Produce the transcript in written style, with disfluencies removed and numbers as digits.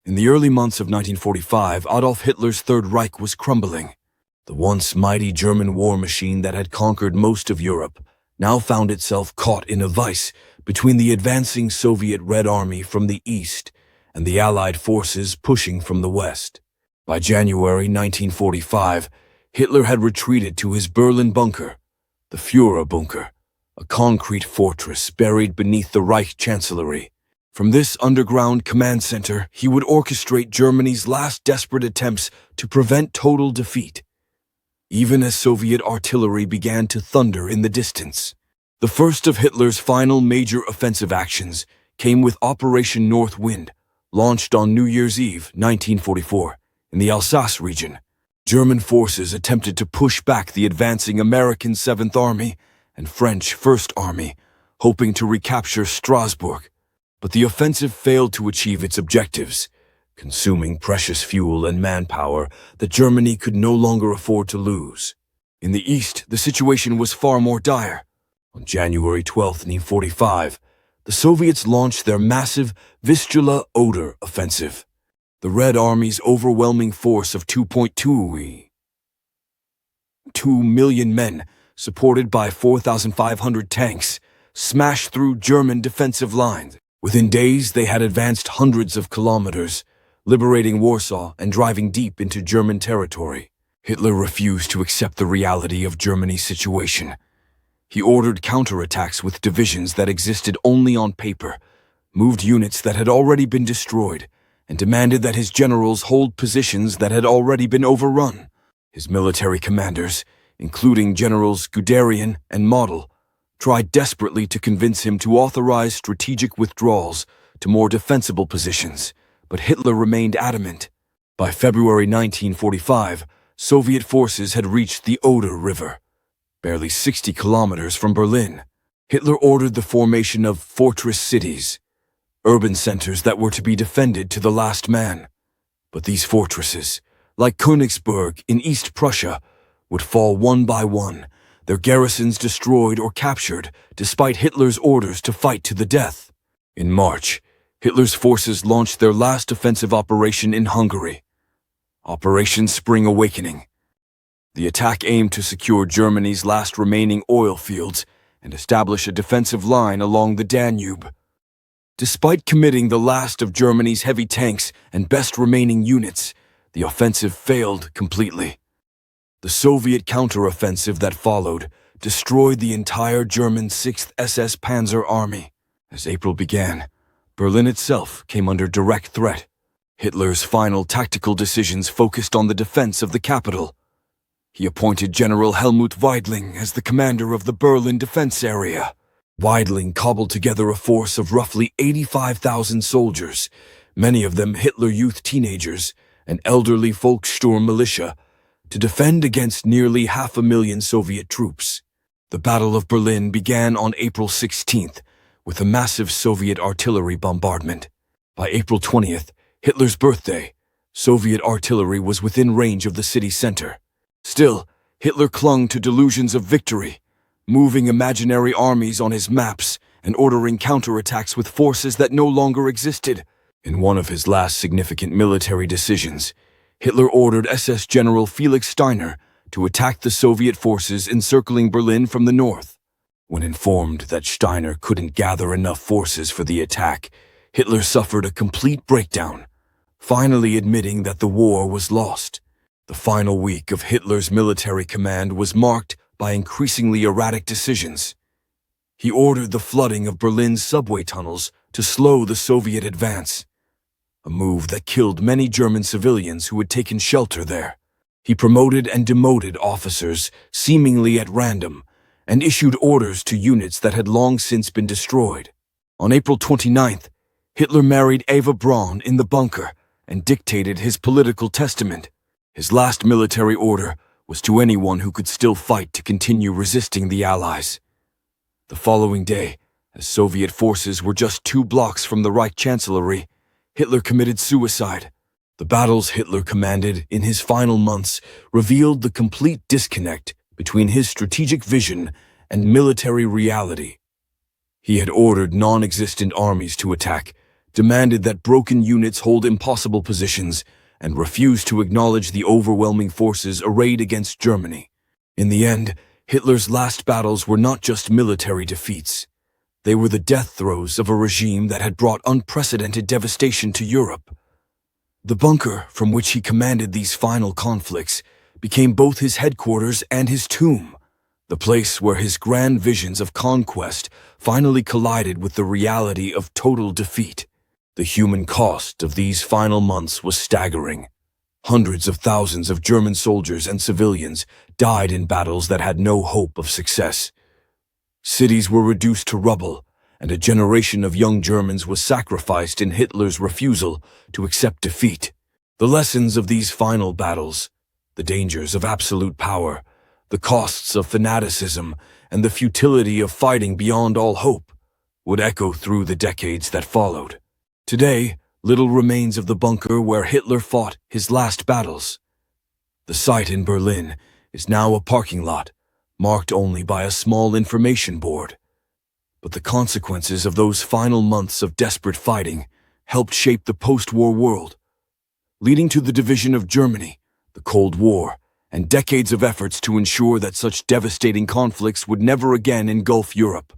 In the early months of 1945, Adolf Hitler's Third Reich was crumbling. The once mighty German war machine that had conquered most of Europe now found itself caught in a vice between the advancing Soviet Red Army from the east and the Allied forces pushing from the west. By January 1945, Hitler had retreated to his Berlin bunker, the Führerbunker, a concrete fortress buried beneath the Reich Chancellery. From this underground command center, he would orchestrate Germany's last desperate attempts to prevent total defeat. Even as Soviet artillery began to thunder in the distance, the first of Hitler's final major offensive actions came with Operation North Wind, launched on New Year's Eve, 1944, in the Alsace region. German forces attempted to push back the advancing American 7th Army and French 1st Army, hoping to recapture Strasbourg. But the offensive failed to achieve its objectives, consuming precious fuel and manpower that Germany could no longer afford to lose. In the east, the situation was far more dire. On January 12, 1945, the Soviets launched their massive Vistula-Oder offensive. The Red Army's overwhelming force of 2.2 million men, supported by 4,500 tanks, smashed through German defensive lines. Within days, they had advanced hundreds of kilometers, liberating Warsaw and driving deep into German territory. Hitler refused to accept the reality of Germany's situation. He ordered counterattacks with divisions that existed only on paper, moved units that had already been destroyed, and demanded that his generals hold positions that had already been overrun. His military commanders, including Generals Guderian and Model, tried desperately to convince him to authorize strategic withdrawals to more defensible positions, but Hitler remained adamant. By February 1945, Soviet forces had reached the Oder River, barely 60 kilometers from Berlin. Hitler ordered the formation of fortress cities, urban centers that were to be defended to the last man. But these fortresses, like Königsberg in East Prussia, would fall one by one, their garrisons destroyed or captured despite Hitler's orders to fight to the death. In March, Hitler's forces launched their last offensive operation in Hungary, Operation Spring Awakening. The attack aimed to secure Germany's last remaining oil fields and establish a defensive line along the Danube. Despite committing the last of Germany's heavy tanks and best remaining units, the offensive failed completely. The Soviet counteroffensive that followed destroyed the entire German 6th SS Panzer Army. As April began, Berlin itself came under direct threat. Hitler's final tactical decisions focused on the defense of the capital. He appointed General Helmut Weidling as the commander of the Berlin defense area. Weidling cobbled together a force of roughly 85,000 soldiers, many of them Hitler Youth teenagers and elderly Volkssturm militia, to defend against nearly 500,000 Soviet troops. The Battle of Berlin began on April 16th with a massive Soviet artillery bombardment. By April 20th, Hitler's birthday, Soviet artillery was within range of the city center. Still, Hitler clung to delusions of victory, moving imaginary armies on his maps and ordering counterattacks with forces that no longer existed. In one of his last significant military decisions, Hitler ordered SS General Felix Steiner to attack the Soviet forces encircling Berlin from the north. When informed that Steiner couldn't gather enough forces for the attack, Hitler suffered a complete breakdown, finally admitting that the war was lost. The final week of Hitler's military command was marked by increasingly erratic decisions. He ordered the flooding of Berlin's subway tunnels to slow the Soviet advance, a move that killed many German civilians who had taken shelter there. He promoted and demoted officers seemingly at random and issued orders to units that had long since been destroyed. On April 29th, Hitler married Eva Braun in the bunker and dictated his political testament. His last military order was to anyone who could still fight to continue resisting the Allies. The following day, as Soviet forces were just 2 blocks from the Reich Chancellery, Hitler committed suicide. The battles Hitler commanded in his final months revealed the complete disconnect between his strategic vision and military reality. He had ordered non-existent armies to attack, demanded that broken units hold impossible positions, and refused to acknowledge the overwhelming forces arrayed against Germany. In the end, Hitler's last battles were not just military defeats. They were the death throes of a regime that had brought unprecedented devastation to Europe. The bunker from which he commanded these final conflicts became both his headquarters and his tomb, the place where his grand visions of conquest finally collided with the reality of total defeat. The human cost of these final months was staggering. Hundreds of thousands of German soldiers and civilians died in battles that had no hope of success. Cities were reduced to rubble, and a generation of young Germans was sacrificed in Hitler's refusal to accept defeat. The lessons of these final battles, the dangers of absolute power, the costs of fanaticism, and the futility of fighting beyond all hope, would echo through the decades that followed. Today, little remains of the bunker where Hitler fought his last battles. The site in Berlin is now a parking lot, marked only by a small information board. But the consequences of those final months of desperate fighting helped shape the post-war world, leading to the division of Germany, the Cold War, and decades of efforts to ensure that such devastating conflicts would never again engulf Europe.